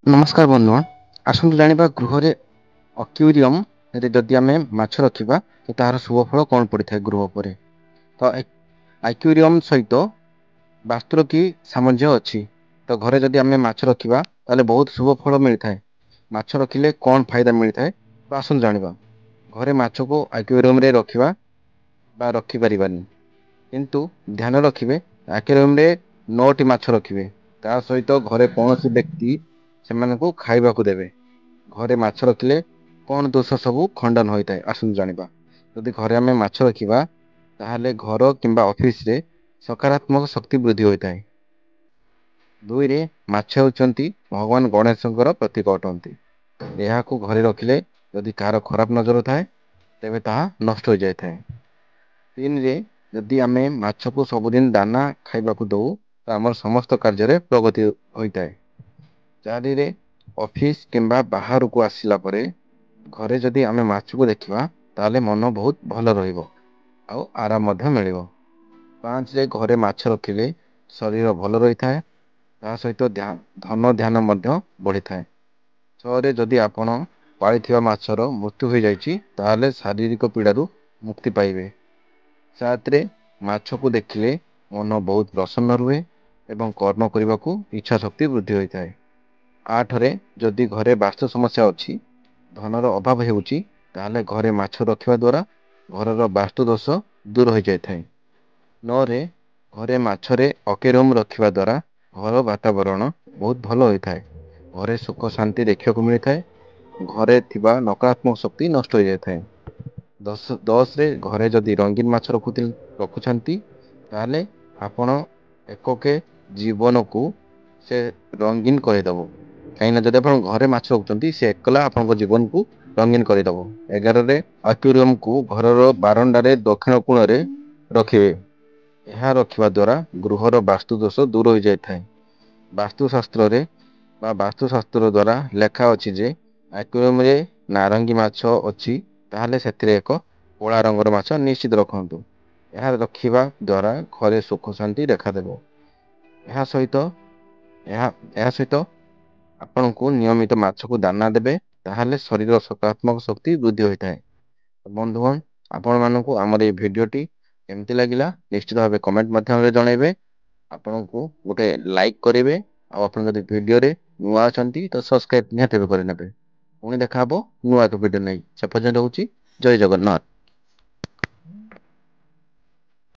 नमस्कार बंधुगण आसतु जानिबा गृह अक्वेरियम जदि आम माछ रखा तो तार शुभ फल कौन पड़ था गृह पर। तो एक्वेरियम सहित वास्तुर कि सामंजस्य अच्छी। तो घरे जदि आम माछ रखा ताले बहुत शुभ फल मिलता है। माछ रखिले कौन फायदा मिलता है तो आसतु जानिबा। घरे माछ को एक्वेरियम रे रखिबा बा रखि परिबानी, किंतु ध्यान रखिबे एक्वेरियम रे 9टी माछ रखिबे। ता सहित घरे कौन व्यक्ति से खाइबा को देवे। घरे माछ रखिले कौन दोष सबू खंडन होता है आसतु जानिबा। यदि घरे आम माछ रखिबा ताहले घर किंबा ऑफिस रे सकारात्मक शक्ति वृद्धि होता है। दुई रे माछ होचंती भगवान गणेशଙ୍କର प्रतीक अटंती। यहाँ को घरे रखिले यदि कार खराब नजर थाए तेबे ताहा नष्ट हो जाए। तीन रे यदि आमे माछ को सबुदिन दाना खाइबाकू दऊ तो आमर समस्त कार्य प्रगति होता है। चारि रे ऑफिस किंबा बाहर को आसिला परे घरे जदि आमे माछ को देखिबा ताले मन बहुत भल रहिबो आउ आराम मध्य मिलिबो। 5 रे घरे माछ रखिले शरीर भल रही थाए, ता सहित धन ध्यान मध्य बढ़ी थाए। 6 रे जदि आपण पाळिथिबा माछर मृत्यु हो जाइछि ताले शारीरिक पीड़ारू मुक्ति पाइबे। 7 रे माछ को देखिले मन बहुत प्रसन्न रुहे एवं कर्म करने को इच्छा शक्ति वृद्धि होता है। 8 रे जदि घरे वास्तु समस्या अच्छी, धनर अभाव हेउची ताले घरे माछ रखिबा द्वारा घरर वास्तु दोष दूर हो जाए। 9 रे घरे माछरे अक्वेरियम रखिबा द्वारा घर वातावरण बहुत भल होता है। घरे सुख शांति देखा मिलता है। घरे थिबा नकारात्मक शक्ति नष्ट हो जाता है। 10 रे घरे जदि रंगीन माछ रखुछंती ताले आपण एकके जीवन को से रंगीन करदेव। कहीं जब आप घरे माछ रखुंट से एकला आप जीवन को रंगीन करदेव। 11 रे एक्वेरियम को घर बारंडारे दक्षिण कोण रे रखिए। यह रखिबा द्वारा गृहर वास्तु दोष दूर हो जाए। वास्तुशास्त्र रे बा वास्तुशास्त्र द्वारा लेखा अछि जे एक्वेरियम रे नारंगी माछ अछि ताहले सेथिरे एक कला रंगर माछ निश्चित रखंतु। यह रखिबा द्वारा घरे सुख शांति देखादेव। यह सहित आपण को नियमित माछ को दाना देबे, ताहले शरीर सकारात्मक शक्ति वृद्धि होता है। बंधुगण आपण मानक आमर ये भिडटी केमती लगिला निश्चित भाव कमेंट माध्यम रे जनइबे। आपण को गोटे लाइक करेंगे। आपन जब वीडियो रे नुआ अछंती तो सब्सक्राइब निहाती करे नेबे। पुणी देखा नुआ एक वीडियो नहीं से पर्यंत होची जय जगन्नाथ।